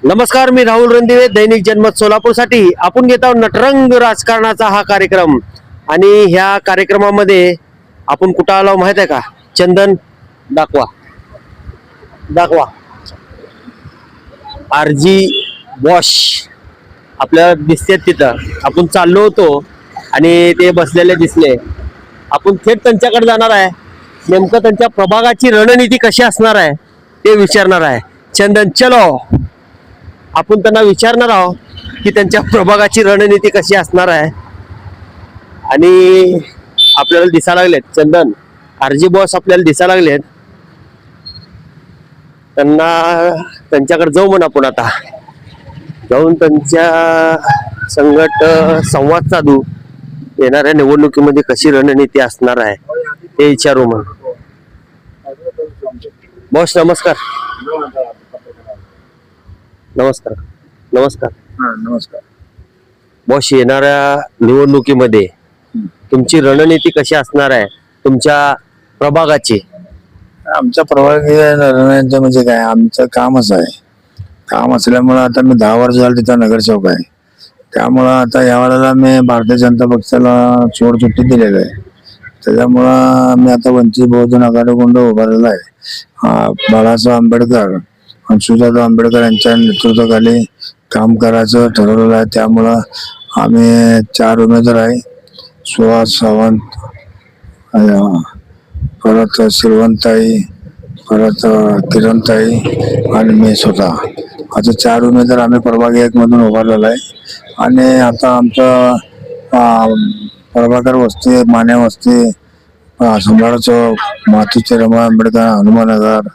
नमस्कार, मी राहुल रणदिवे, दैनिक जनमत सोलापूरसाठी आपण घेत आहोत नटरंग राजकारणाचा हा कार्यक्रम. आणि ह्या कार्यक्रमामध्ये आपण कुठं आलो माहित आहे का? चंदन दाखवा दाखवा आरजी बॉश आपल्याला दिसते तिथं. आपण चाललो होतो आणि ते बसलेले दिसले. आपण थेट त्यांच्याकडे जाणार आहे. नेमकं त्यांच्या प्रभागाची रणनीती कशी असणार आहे ते विचारणार आहे. चंदन, चलो आपण त्यांना विचारणार आहोत की त्यांच्या प्रभागाची रणनीती कशी असणार आहे. आणि आपल्याला दिसायला लागलेत चंदन, आरजी बॉस आपल्याला दिसायला लागलेत. त्यांच्याकडे जाऊ म्हणून आपण आता जाऊन त्यांच्या संगत संवाद साधू. येणाऱ्या निवडणुकीमध्ये कशी रणनीती असणार आहे ते विचारू म्हणून. बॉस नमस्कार. नमस्कार. नमस्कार. नमस्कार. बॉस, येणाऱ्या निवडणुकीमध्ये तुमची रणनीती कशी असणार आहे तुमच्या प्रभागाची? आमच्या प्रभागीय रणनीती म्हणजे काय, आमचं कामच आहे. काम असल्यामुळं आता मी 10 वर्ष झालं तिथं नगरसेवक आहे. त्यामुळं आता यावेळेला मी भारतीय जनता पक्षाला सोडचिठ्ठी दिलेली आहे. त्याच्यामुळं मी आता वंचित बहुजन आघाडीकडून उभारलेला आहे. बाळासाहेब आंबेडकर आणि सुजाता आंबेडकर यांच्या नेतृत्वाखाली काम करायचं ठरवलेलं आहे. त्यामुळं आम्ही 4 उमेदवार आहे. सुहास सावंत, परत श्रीवंताई, परत किरणताई आणि मी स्वतः, असे 4 उमेदवार आम्ही प्रभाग 1 मधून उभारलेला आहे. आणि आता आमचं प्रभाकर वस्ती, माने वस्ती, सम्राट चौक, मातुश्री रमाबाई आंबेडकर, हनुमाननगर,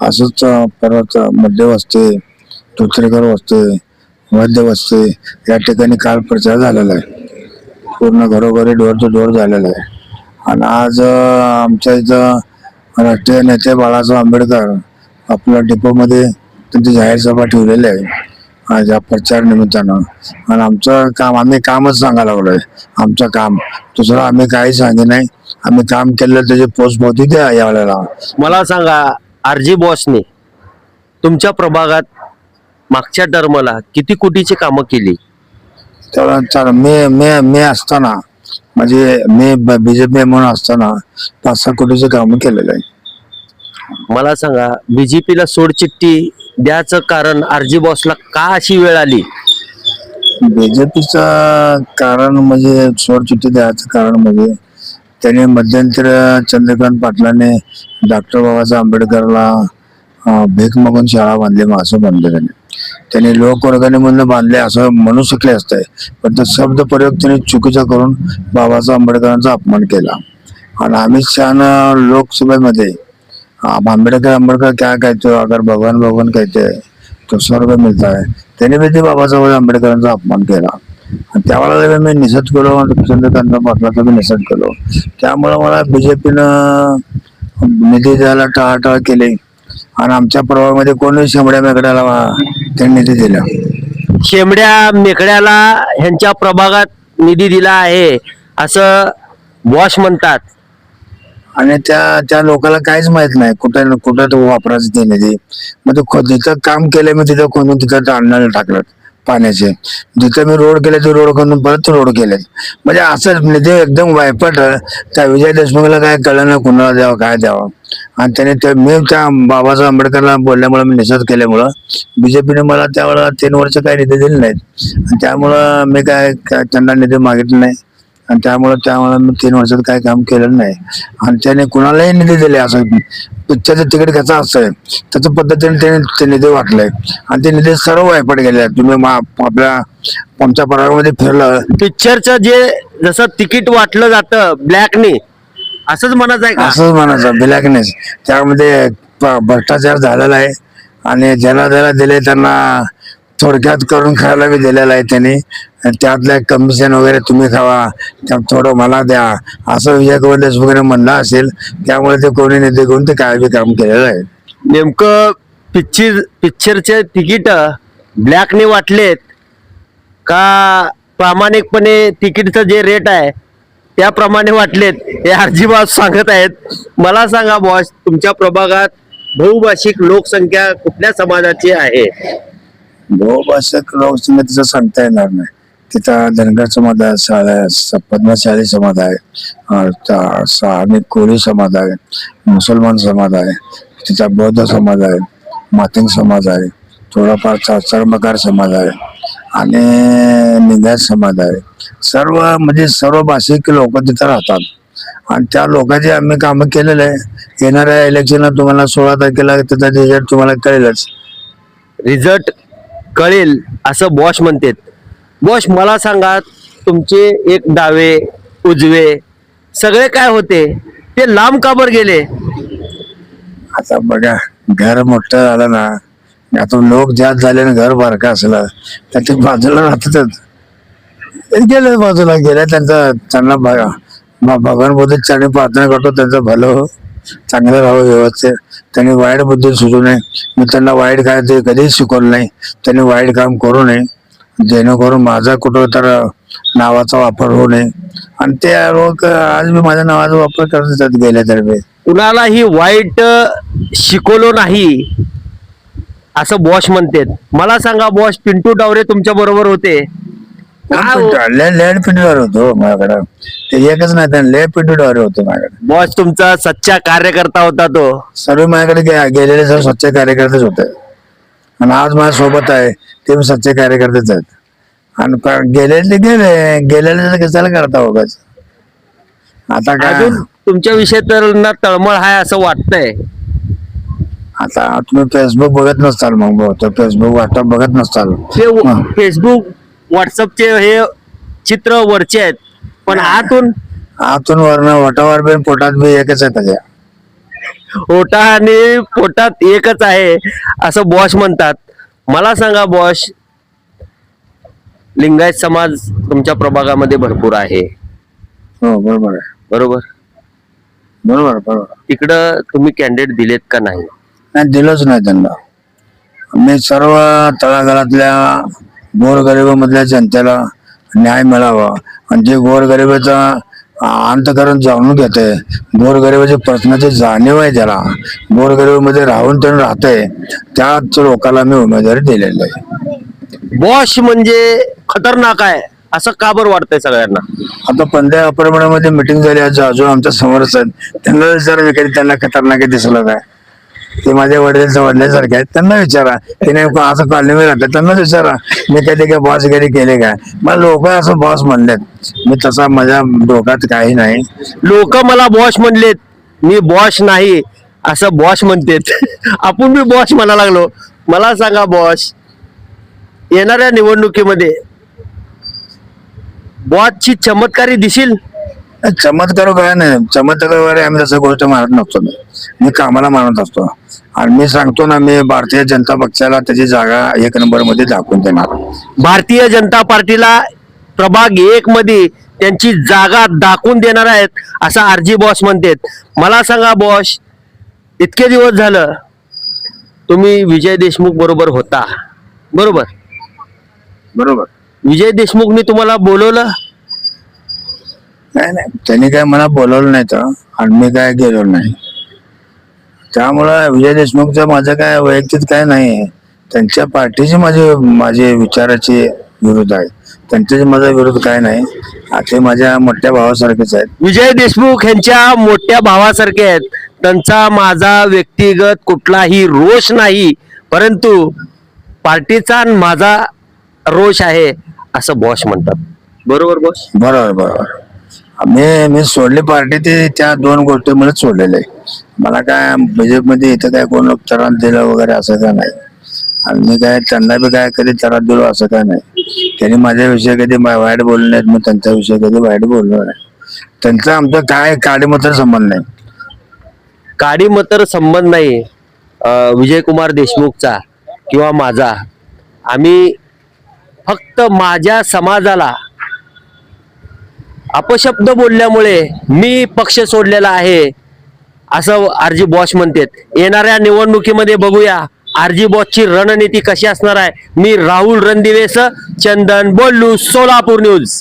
असंच परत मध्य वस्ती, तुत्रेकर वस्ती, मध्य वस्ती या ठिकाणी काल प्रचार झालेला आहे. पूर्ण घरोघरी डोर टू डोर झालेला आहे. आणि आज आमच्या इथं राष्ट्रीय नेते बाळासाहेब आंबेडकर आपल्या डिपोमध्ये त्यांची जाहीर सभा ठेवलेली आहे आज या प्रचार निमित्तानं. आणि आमचं काम, आम्ही कामच सांगायला लागलोय. आमचं काम दुसरं आम्ही काही सांगे नाही. आम्ही काम केलं त्याची पोचपावती द्या यावेळेला. मला सांगा, आरजी बॉसने तुमच्या प्रभागात मागच्या टर्मला किती कोटीची कामं केली? तर मी असताना, म्हणजे मी बीजेपी म्हणून असताना 5-6 कोटीचे काम केलेलं आहे. मला सांगा, बीजेपीला सोडचिठ्ठी द्यायचं कारण आरजी बॉसला का अशी वेळ आली? बीजेपीचं कारण म्हणजे सोडचिठ्ठी द्यायचं कारण म्हणजे त्याने मध्यंतरी चंद्रकांत पाटलाने डॉक्टर बाबासाहेब आंबेडकरला भीक मागून शाळा बांधली, असं बांधले त्यांनी लोकवर्गणीमधून बांधले असं म्हणू शकले असते. पण तो शब्द प्रयोग त्यांनी चुकीचा करून बाबासाहेब आंबेडकरांचा अपमान केला. आणि अमित शहानं लोकसभेमध्ये आंबेडकर क्या कहते हो, अगर भगवान कहते हैं तो स्वर्ग मिळता है, त्याने बी ते बाबासाहेब आंबेडकरांचा अपमान केला. त्यावेळेला मी निषेध केलो, चंद्रकांत पाटलाचा मी निषेध केलो. त्यामुळे मला बीजेपीनं निधी द्यायला टाळाटाळ केली. आणि आमच्या प्रभागामध्ये कोणी शेंबड्या मेकड्याला त्यांनी निधी दिला. शेंबड्या मेकड्याला ह्यांच्या प्रभागात निधी दिला आहे असं बॉस म्हणतात. आणि त्या लोकांना काहीच माहित नाही कुठं कुठं तो वापरायचं ते निधी. मग तो जिथं काम केलं मी तिथं कोणी तिथं आणण्याला टाकलं पाण्याचे. जिथं मी रोड केले ते रोड करून परत रोड केले. म्हणजे असं निधी एकदम वायपट. त्या विजय देशमुखला काय कळलं ना कुणाला द्यावं काय द्यावं. आणि त्याने मी त्या बाबासाहेब आंबेडकरला बोलल्यामुळे मी निषेध केल्यामुळं बीजेपीने मला त्यावेळेला 3 वर्ष काही निधी दिले नाहीत. आणि त्यामुळं मी काय त्यांना निधी मागितला नाही. आणि त्यामुळे मी 3 वर्षात काही काम केलं नाही. आणि त्याने कुणालाही निधी दिले, असं पिक्चरचं तिकीट कसं असतंय त्याच्या पद्धतीने त्याने ते निधी वाटलंय. आणि ते निधी सर्व वायपट गेले. तुम्ही आमच्या प्रभागामध्ये फिरलं, पिक्चरचं जे जसं तिकीट वाटलं जातं ब्लॅकने, असंच म्हणायचं आहे का? असंच म्हणायचं, ब्लॅकनेस. त्यामध्ये भ्रष्टाचार झालेला आहे. आणि ज्याला दिले त्यांना थोडक्यात करून खायला बी दिलेलं आहे त्यांनी. त्यातलं कमिशन वगैरे तुम्ही खावा, त्यात थोडं मला द्या, असं विजय देशमुखने म्हणलं असेल. त्यामुळे ते कोणी निधी घेऊन ते काय बी काम केलेलं आहे. नेमकं पिक्चरचे तिकीट ब्लॅकने वाटलेत का प्रामाणिकपणे तिकीटचं जे रेट आहे त्याप्रमाणे वाटलेत, हे आरजी बॉस सांगत आहेत. मला सांगा बॉस, तुमच्या प्रभागात बहुभाषिक लोकसंख्या कुठल्या समाजाची आहे? बहुभाषिक लोकसंख्येचं सांगता येणार नाही. तिथं धनगर समाज आहे, पद्मशाली समाज आहे, आणि कोळी समाज आहे, मुसलमान समाज आहे, तिचा बौद्ध समाज आहे, मातिंग समाज आहे, थोडाफार चर्मकार समाज आहे आणि लिंगायत समाज आहे. सर्व म्हणजे सर्व भाषिक लोक तिथं राहतात आणि त्या लोकांचे आम्ही कामं केलेलं आहे. येणाऱ्या इलेक्शनला तुम्हाला 16 तारखेला त्याचा रिझल्ट तुम्हाला कळेलच. रिझल्ट कळेल असं बॉस म्हणतात. बॉस मला सांगा, तुमचे एक डावे उजवे सगळे काय होते ते लांब का बरं गेले? आता बघा, घर मोठं झालं ना, आता लोक जास्त झाले ना, घर बारका असलं तर ते बाजूला राहतातच. ते गेले बाजूला, गेल्या त्यांना बघा भगवान बुद्ध चरणी प्रार्थना करतो त्यांचं भलं हो, चांगलं राहावं व्यवस्थित. त्यांनी वाईट बुद्धी सुचू नये. मी त्यांना वाईट काय ते कधीच शिकवलं नाही. त्यांनी वाईट काम करू नये, जेणेकरून माझा कुठं तर नावाचा वापर होऊ नये. आणि ते लोक आज मी माझ्या नावाचा वापर करत असतात गेल्यातर्फे. कुणालाही वाईट शिकवलो नाही असं बॉस म्हणतात. मला सांगा बॉस, पिंटू डावरे तुमच्या बरोबर होते का हो? लेड पिंडीवर होतो माझ्याकडे. ते एकच नाही, त्या लेड पिंडीवर होते माझ्याकडे. बॉस तुमचा सच्चा कार्यकर्ता होता तो. सर्व माझ्याकडे गेलेले सर्व सच्चे कार्यकर्तेच होते आणि आज माझ्या सोबत आहे ते पण सच्चे कार्यकर्तेच आहेत. आणि गेलेले कशाला करता उगाच. आता काय, अजून तुमच्या विषयी तर ना तळमळ आहे असं वाटतंय. आता तुम्ही फेसबुक बघत नसताल, मग फेसबुक व्हॉट्सअप बघत नसताल. ते हं. फेसबुक व्हॉट्सअपचे हे चित्र वरचे आहेत, पण आतून वरण वटावर बी पोटात बी एकच आहे त्याच्या. ओटा आणि पोटात एकच आहे असं बॉस म्हणतात. मला सांगा बॉस, लिंगायत समाज तुमच्या प्रभागामध्ये भरपूर आहे, हो बरोबर आहे, बरोबर? बरोबर. तिकडं तुम्ही कॅन्डिडेट दिलेत का नाही? नाही, दिलंच नाही त्यांना. मी सर्व तळागाळातल्या गोरगरिबामधल्या जनतेला न्याय मिळावा आणि जे गोरगरिबाचा अंतकरण जाणून घेते, गोरगरिबाच्या प्रश्नाची जाणीव आहे त्याला, गोरगरिबामध्ये राहून त्यांनी राहते, त्याच लोकांना मी उमेदवारी दिलेली आहे. बॉस म्हणजे खतरनाक आहे असं का बरं वाटतंय सगळ्यांना? आता पंधरा अपार्टमेंटमध्ये मिटिंग झाली, आज अजून आमच्या समोरच आहेत. त्यांना विचारा मी कधी त्यांना खतरनाक दिसलं काय. ते माझ्या वडिलांसारखे आहेत, त्यांना विचारा. तिने असं कॉलनीमध्ये राहतात, त्यांनाच विचारा मी कधी काय बॉस कधी केले काय. मला लोक असं बॉस म्हणलेत, मी तसा माझ्या डोक्यात काही नाही. लोक मला बॉस म्हणलेत, मी बॉस नाही असं बॉस म्हणतेत. आपण मी बॉस म्हणा लागलो. मला सांगा बॉस, येणाऱ्या निवडणुकीमध्ये बॉसची चमत्कारी दिसेल? चमत्कार काय नाही, चमत्कार वगैरे आम्ही तसं गोष्ट मानत नसतो. मी कामाला मानत असतो आणि मी सांगतो ना, मी भारतीय जनता पक्षाला त्याची जागा 1 नंबर मध्ये दाखवून देणार. भारतीय जनता पार्टीला प्रभाग 1 मध्ये त्यांची जागा दाखवून देणार आहेत असं आरजी बॉस म्हणतात. मला सांगा बॉस, इतके दिवस झालं तुम्ही विजय देशमुख बरोबर होता, बरोबर? विजय देशमुखनी तुम्हाला बोलवलं? नाही, त्यांनी काय मला बोलवलं नाही तर, आणि मी काय गेलो नाही. त्यामुळं विजय देशमुखचं माझं काय वैयक्तिक काय नाही. त्यांच्या पार्टीची माझे विचाराचे विरोध आहे, त्यांच्याशी माझा विरोध काय नाही. ते माझ्या मोठ्या भावासारखेच आहेत. विजय देशमुख यांच्या मोठ्या भावासारखे आहेत. त्यांचा माझा व्यक्तिगत कुठलाही रोष नाही, परंतु पार्टीचा आणि माझा रोष आहे असं बॉस म्हणतात. बरोबर बॉस? बरोबर. मी सोडली पार्टी ते त्या 2 गोष्टीमुळे सोडलेलं आहे. मला काय भाजप मध्ये इथं काय कोण त्रास दिला वगैरे असं काय नाही, आणि मी काय त्यांना बी काय कधी त्रास दिलो असं काय नाही. त्यांनी माझ्याविषयी कधी वाईट बोलले नाहीत, मी त्यांच्याविषयी कधी वाईट बोललो नाही. त्यांचा आमचा काय काडीमात्र संबंध नाही. काडीमात्र संबंध नाही विजयकुमार देशमुखचा किंवा माझा. आम्ही फक्त माझ्या समाजाला अपशब्द बोलल्यामुळे मी पक्ष सोडलेला आहे असं आरजी बॉस म्हणतात. येणाऱ्या निवडणुकीमध्ये बघूया आरजी बॉसची रणनीती कशी असणार आहे. मी राहुल रणदिवेस, चंदन बोल्लू, सोलापूर न्यूज.